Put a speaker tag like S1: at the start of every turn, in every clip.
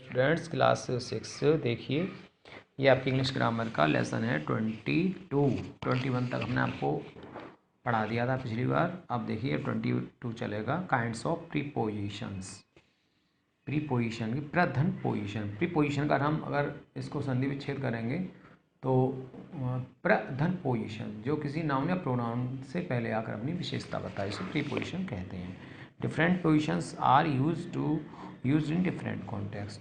S1: Students, class 6 देखिए, ये आपकी इंग्लिश ग्रामर का लेसन है 21 तक हमने आपको पढ़ा दिया था पिछली बार। अब देखिए 22 चलेगा। Kinds of prepositions. प्रीपोजिशन की प्रधन पोजिशन। प्रीपोजिशन का हम अगर इसको संधि विच्छेद करेंगे तो प्रधन पोजिशन जो किसी नाउन या प्रोनाउन से पहले आकर अपनी विशेषता बताए, इसे प्रीपोजिशन कहते हैं। Different positions are used in different context.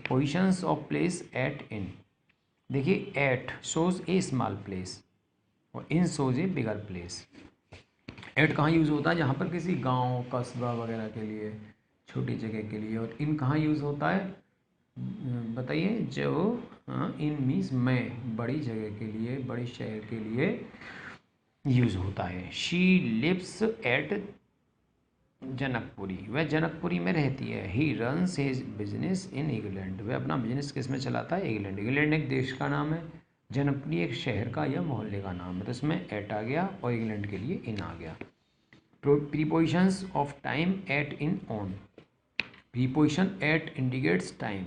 S1: Positions of place at in. देखिए at shows a small place और in shows a bigger place. At कहाँ यूज़ होता है? जहाँ पर किसी गांव, कस्बा वगैरह के लिए, छोटी जगह के लिए। और इन कहाँ यूज़ होता है बताइए? जो इन मीन्स में, बड़ी जगह के लिए, बड़ी शहर के लिए यूज़ होता है। She lives at Janakpuri. वह जनकपुरी में रहती है। He runs his business in England. वह अपना बिजनेस किस में चलाता है? इंग्लैंड। इंग्लैंड एक देश का नाम है, जनकपुरी एक शहर का या मोहल्ले का नाम है। तो इसमें एट आ गया और इंग्लैंड के लिए इन आ गया। Prepositions of time at, in, on. Preposition at indicates time,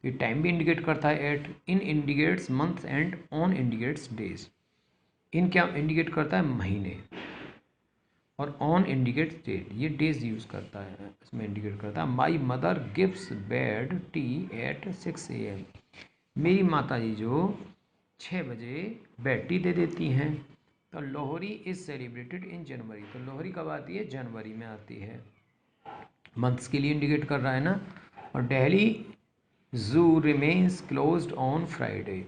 S1: ये टाइम भी इंडिकेट करता है। At in indicates month and on indicates days. In क्या इंडिकेट करता है? महीने। और ऑन इंडिकेट्स डेट, ये डेज यूज़ करता है, इसमें इंडिकेट करता है। My mother gives bed tea at 6 AM। मेरी माता जी जो 6 बजे बेड टी दे देती हैं। तो लोहरी इज़ सेलिब्रेटेड इन जनवरी। तो लोहरी कब आती है? जनवरी में आती है। मंथ्स के लिए इंडिकेट कर रहा है ना। और दिल्ली जू रिमेन्स क्लोज्ड ऑन फ्राइडे।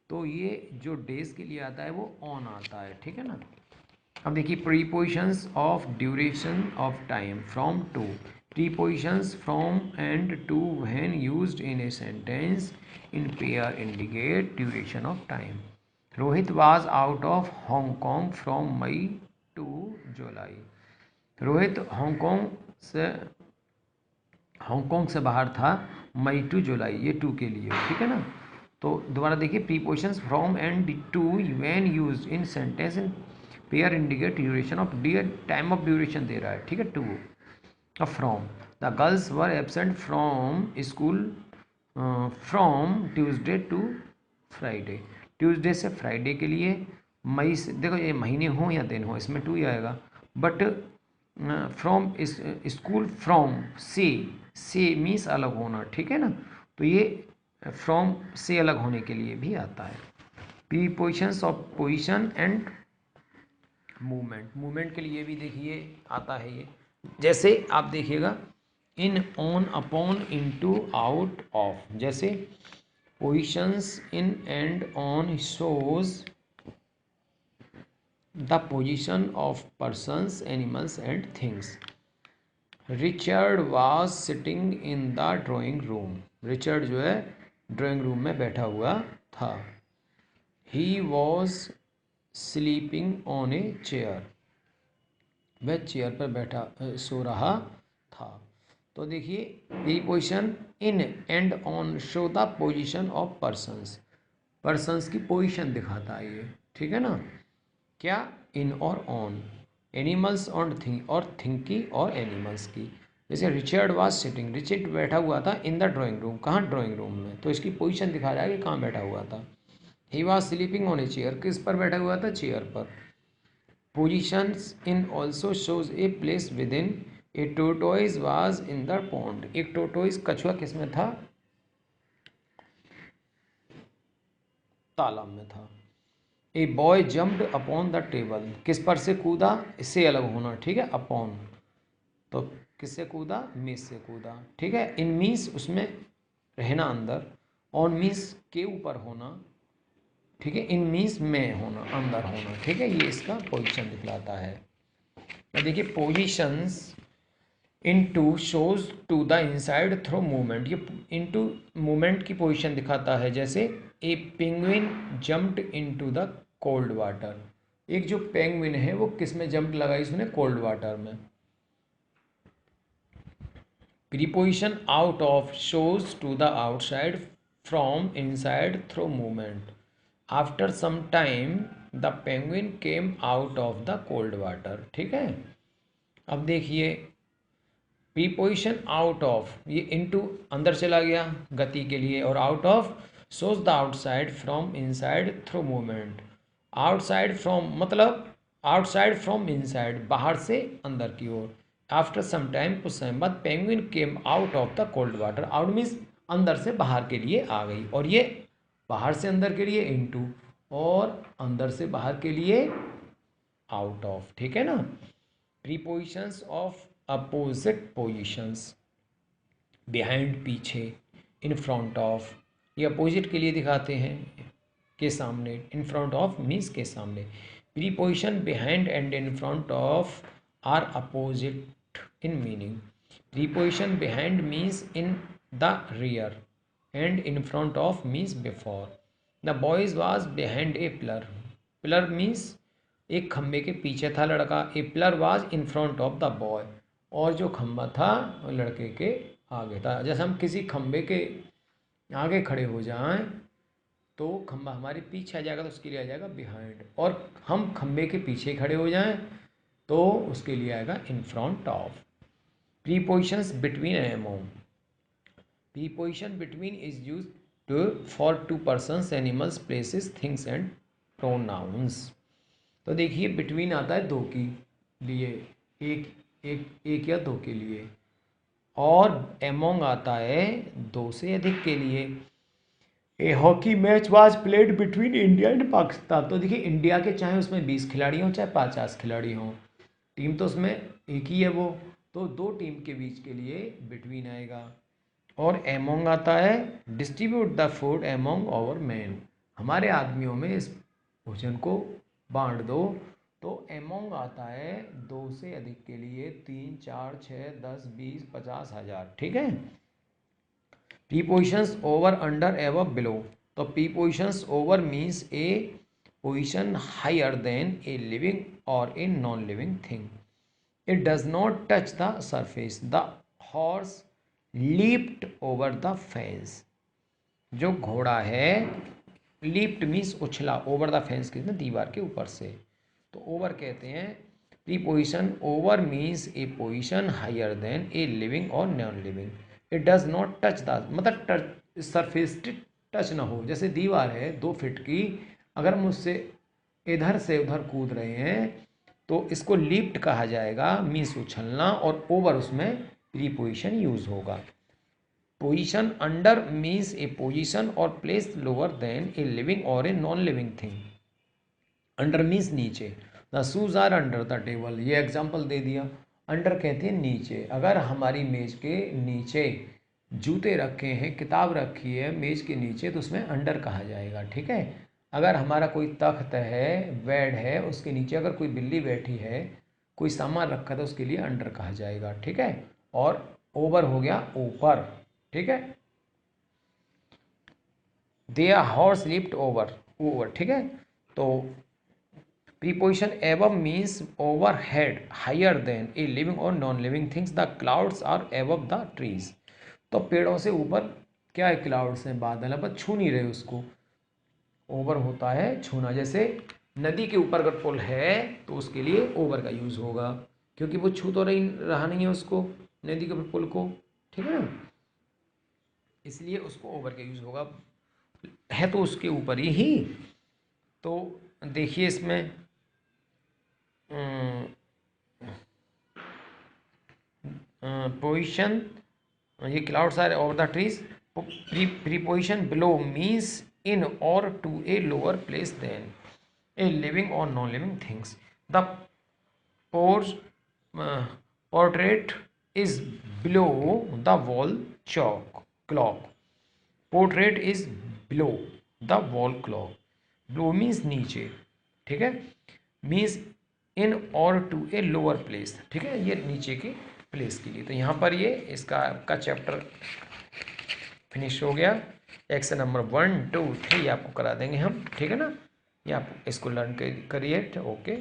S1: तो ये जो डेज के लिए आता है वो ऑन आता है, ठीक है ना। अब देखिए prepositions of duration of time from to. Prepositions from and to when used in a sentence in pair indicate duration of time. Rohit was out of Hong Kong from May to July. Rohit Hong Kong से बाहर था मई to जुलाई, ये to के लिए, ठीक है ना। तो दोबारा देखिए prepositions from and to when used in sentence in pair indicate duration of, time of duration दे रहा है, ठीक है। टू अब from, the girls were absent from school from Tuesday to Friday. Tuesday से फ्राइडे के लिए। मई से, देखो ये महीने हो या दिन हो इसमें टू ही आएगा। बट फ्रॉम स्कूल, फ्रॉम से मीन्स अलग होना, ठीक है ना। तो ये फ्रॉम से अलग होने के लिए भी आता है। Prepositions of position and movement. Movement के लिए भी देखिए आता है ये। जैसे आप देखिएगा in, on, upon, into, out of. जैसे positions in and on shows the position of persons, animals and things. Richard was sitting in the drawing room. Richard जो है ड्राइंग रूम में बैठा हुआ था। He was sleeping on a chair. वह chair पर बैठा सो रहा था। तो देखिए preposition in and on show the position of persons. Persons की पोजीशन दिखाता है ये, ठीक है ना। क्या? इन और ऑन। एनिमल्स और थिंग की और एनिमल्स की। जैसे रिचर्ड वाज सिटिंग, रिचर्ड बैठा हुआ था इन द ड्राइंग रूम। कहाँ? ड्राइंग रूम में। तो इसकी पोजीशन दिखा रहा है कि कहाँ बैठा हुआ था। He was sleeping on a chair, किस पर बैठा हुआ था? चेयर पर। Positions in also shows a place with in. A tortoise was in the pond. एक टोटोइज, कछुआ, किस में था? तालाब में था। A boy jumped upon the table, किस पर से कूदा? इससे अलग होना, ठीक है, अपॉन। तो किससे कूदा? मेज से कूदा, ठीक है। इन मीन्स उसमें रहना अंदर, ऑन मीन्स के ऊपर होना, ठीक है। इन मीन्स में होना, अंदर होना, ठीक है। ये इसका पोजीशन दिखलाता है। तो देखिए positions into shows to the inside through movement. ये इनटू मूवमेंट की पोजीशन दिखाता है। जैसे a penguin jumped into the cold water. एक जो पेंगुइन है वो किस में जंप लगाई उसने? कोल्ड वाटर में। Preposition out of shows to the outside from inside through movement. After some time the penguin came out of the cold water, ठीक है। अब देखिए प्रीपोजिशन आउट ऑफ, ये इनटू अंदर चला गया गति के लिए, और out of shows the outside from inside through movement. Outside from मतलब आउटसाइड फ्रॉम इनसाइड, बाहर से अंदर की ओर। आफ्टर सम टाइम, कुछ समय बाद, penguin came out of the cold water. Out means अंदर से बाहर के लिए आ गई, और ये बाहर से अंदर के लिए इनटू, और अंदर से बाहर के लिए आउट ऑफ, ठीक है ना। Prepositions of opposite positions, behind पीछे, इन फ्रंट ऑफ, ये अपोजिट के लिए दिखाते हैं, के सामने, इन फ्रंट ऑफ मीन्स के सामने। Preposition behind and in front of are opposite in meaning. Preposition behind means in the rear and in front of means before. The boys was behind a pillar. Pillar means एक खम्भे के पीछे था लड़का। A pillar was in front of the boy, और जो खम्भा था वो लड़के के आगे था। जैसे हम किसी खम्भे के आगे खड़े हो जाएं तो खम्भा हमारे पीछे आ जाएगा, तो उसके लिए आ जाएगा बिहाइंड, और हम खम्भे के पीछे खड़े हो जाएं तो उसके लिए आएगा in front of. Prepositions between and among. Preposition between is used to for two persons, animals, places, things and pronouns. तो देखिए बिटवीन आता है दो के लिए, एक या दो के लिए, और एमोंग आता है दो से अधिक के लिए। A hockey match was played between India and Pakistan. तो देखिए इंडिया के चाहे उसमें 20 खिलाड़ी हों चाहे 50 खिलाड़ी हों, टीम तो उसमें एक ही है वो, तो दो टीम के बीच के लिए बिटवीन आएगा। और एमोंग आता है distribute the food among our man, हमारे आदमियों में इस भोजन को बांट दो। तो एमोंग आता है दो से अधिक के लिए, 3, 4, 6, 10, 20, 50, 1000, ठीक है। Prepositions over, under, above, below. तो prepositions over means a position higher than a living और a non living thing. It does not touch the surface. The horse leaped over the fence. जो घोड़ा है, लीप्ड मीन्स उछला, over the fence किसने, दीवार के ऊपर से, तो ओवर कहते हैं। Preposition over means a position higher than a living और non living. It does not touch the, मतलब टच सरफेस टच ना हो। जैसे दीवार है 2 फीट की, अगर हम उससे इधर से उधर कूद रहे हैं तो इसको लिफ्ट कहा जाएगा, मीन्स उछलना, और ओवर उसमें प्रीपोजिशन यूज होगा। Position under means a position और place lower than a living और a non living thing. Under means नीचे। The shoes are under the table, ये एग्जाम्पल दे दिया। अंडर कहते हैं नीचे, अगर हमारी मेज के नीचे जूते रखे हैं, किताब रखी है मेज के नीचे, तो उसमें अंडर कहा जाएगा, ठीक है। अगर हमारा कोई तख्त है, बेड है, उसके नीचे अगर कोई बिल्ली बैठी है, कोई सामान रखा था, उसके लिए अंडर कहा जाएगा, ठीक है। और ओवर हो गया ऊपर, ठीक है। They are horse lift over, over, ठीक है। तो preposition above means over head, higher than a living और non living things. The clouds are above the trees. तो पेड़ों से ऊपर क्या है, क्लाउड्स हैं, बादल है, पर छू नहीं रहे उसको। ओवर होता है छूना। जैसे नदी के ऊपर अगर पुल है तो उसके लिए ओवर का यूज़ होगा, क्योंकि वो छू तो रहा नहीं है उसको, नदी के ऊपर पुल को, ठीक है ना, इसलिए उसको ओवर का यूज़ होगा, है तो उसके ऊपर ही। तो देखिए इसमें पोजिशन, ये clouds are over the trees. Preposition below means in और to a lower place than a living और non living things. The portrait is below the wall chalk clock. Portrait is below the wall clock. Below means नीचे, ठीक है, means in और to a lower place, ठीक है, ये नीचे की प्लेस के लिए। तो यहाँ पर ये इसका आपका चैप्टर फिनिश हो गया। एक्शन नंबर 1, 2, 3 आपको करा देंगे हम, ठीक है ना। ये आप इसको लर्न करिए, ओके।